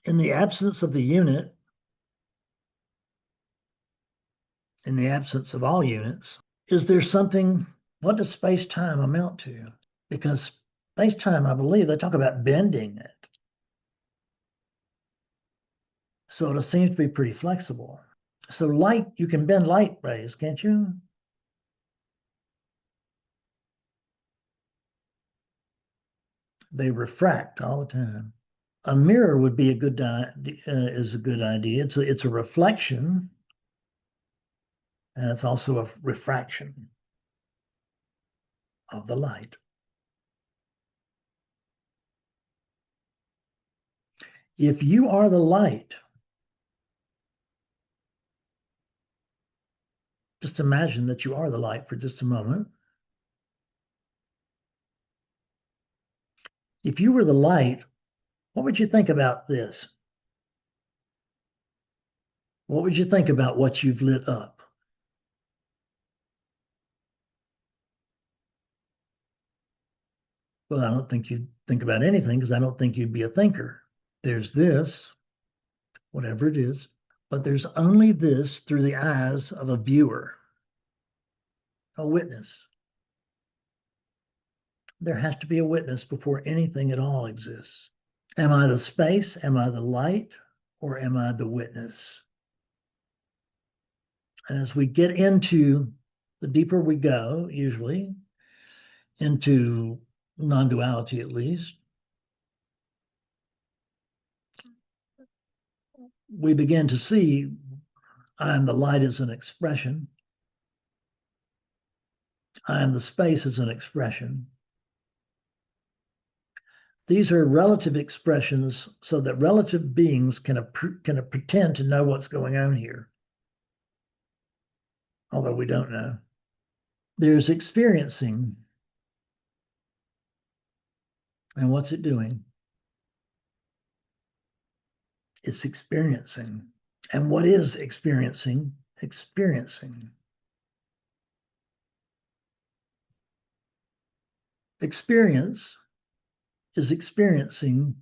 In the absence of the unit, in the absence of all units, is there something, what does space-time amount to? Because space-time, I believe, they talk about bending it. So it seems to be pretty flexible. So light, you can bend light rays, can't you? They refract all the time. A mirror would be a good is a good idea. It's a reflection, and it's also a refraction of the light. If you are the light, just imagine that you are the light for just a moment. If you were the light, what would you think about this? What would you think about what you've lit up? Well, I don't think you'd think about anything because I don't think you'd be a thinker. There's this, whatever it is, but there's only this through the eyes of a viewer, a witness. There has to be a witness before anything at all exists. Am I the space? Am I the light? Or am I the witness? And as we get into, the deeper we go, usually, into non-duality at least, we begin to see I am the light as an expression. I am the space as an expression. These are relative expressions so that relative beings can pretend to know what's going on here, although we don't know. There's experiencing. And what's it doing? It's experiencing. And what is experiencing? Experiencing. Experience is experiencing,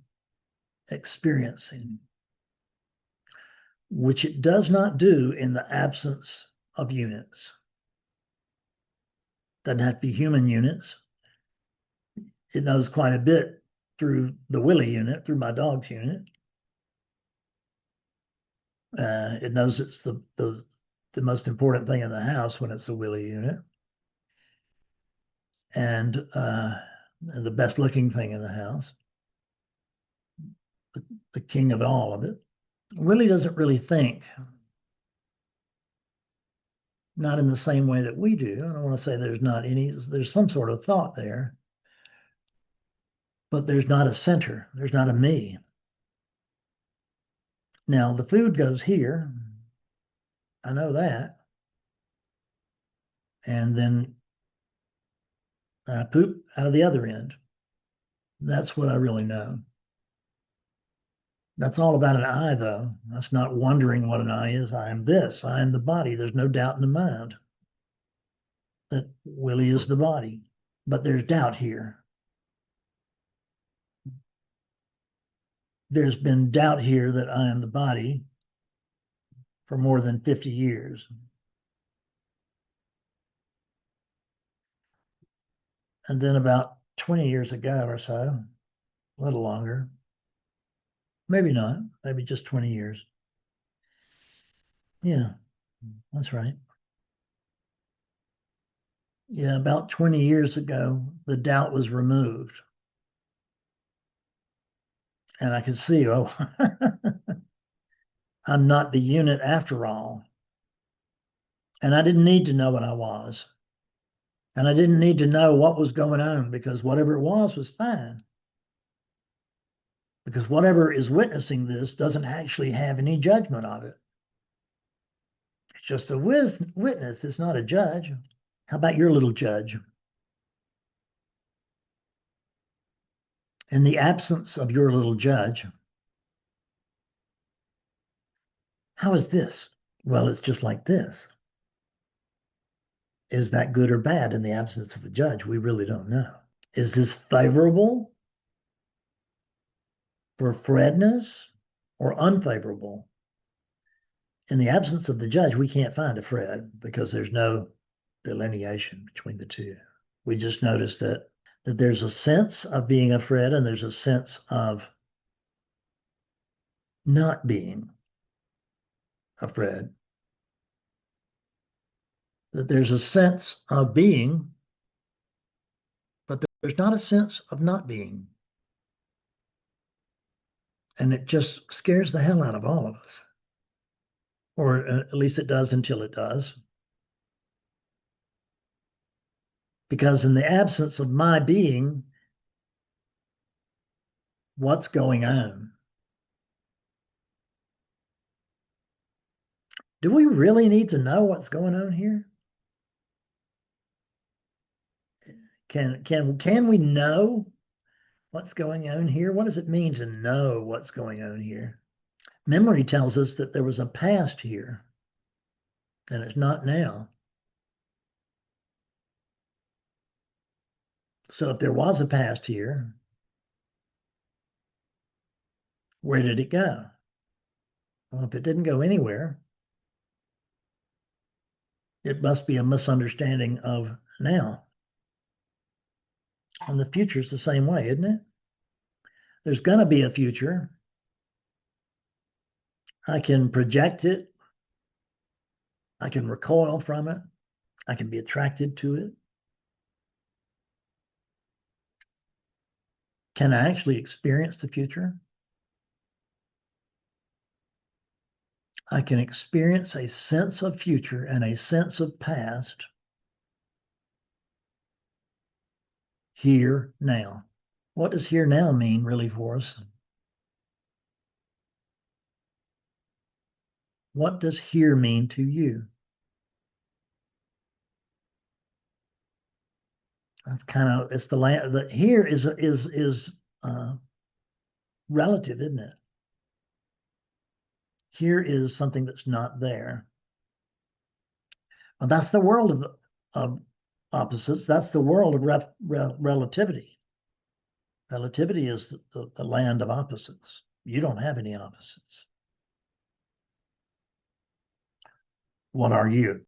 which it does not do in the absence of units. Doesn't have to be human units. It knows quite a bit through the Willie unit, through my dog's unit. It knows it's the most important thing in the house when it's the Willie unit. And the best looking thing in the house, the king of all of it. Willie doesn't really think, not in the same way that we do. I don't want to say there's some sort of thought there, but there's not a center, there's not a me. Now the food goes here, I know that, and then I poop out of the other end. That's what I really know. That's all about an I, though. That's not wondering what an I is. I am this. I am the body. There's no doubt in the mind that Willie is the body. But there's doubt here. There's been doubt here that I am the body for more than 50 years. And then about 20 years ago or so, a little longer, maybe not, maybe just 20 years. Yeah, that's right. Yeah, about 20 years ago, the doubt was removed. And I could see, oh, I'm not the unit after all. And I didn't need to know what I was. And I didn't need to know what was going on because whatever it was fine. Because whatever is witnessing this doesn't actually have any judgment of it. It's just a witness. It's not a judge. How about your little judge? In the absence of your little judge, how is this? Well, it's just like this. Is that good or bad in the absence of a judge? We really don't know. Is this favorable for Fredness or unfavorable. In the absence of the judge, we can't find a Fred because there's no delineation between the two. We just notice that there's a sense of being a Fred and there's a sense of not being a Fred. That there's a sense of being, but there's not a sense of not being. And it just scares the hell out of all of us. Or at least it does until it does. Because in the absence of my being, what's going on? Do we really need to know what's going on here? Can we know what's going on here? What does it mean to know what's going on here? Memory tells us that there was a past here, and it's not now. So if there was a past here, where did it go? Well, if it didn't go anywhere, it must be a misunderstanding of now. And the future's the same way, isn't it? There's going to be a future. I can project it. I can recoil from it. I can be attracted to it. Can I actually experience the future? I can experience a sense of future and a sense of past here now. What does here now mean really for us? What does here mean to you? It's kind of, it's the land that here is relative, isn't it? Here is something that's not there. Well, that's the world of opposites. That's the world of relativity. Relativity is the land of opposites. You don't have any opposites. What are you?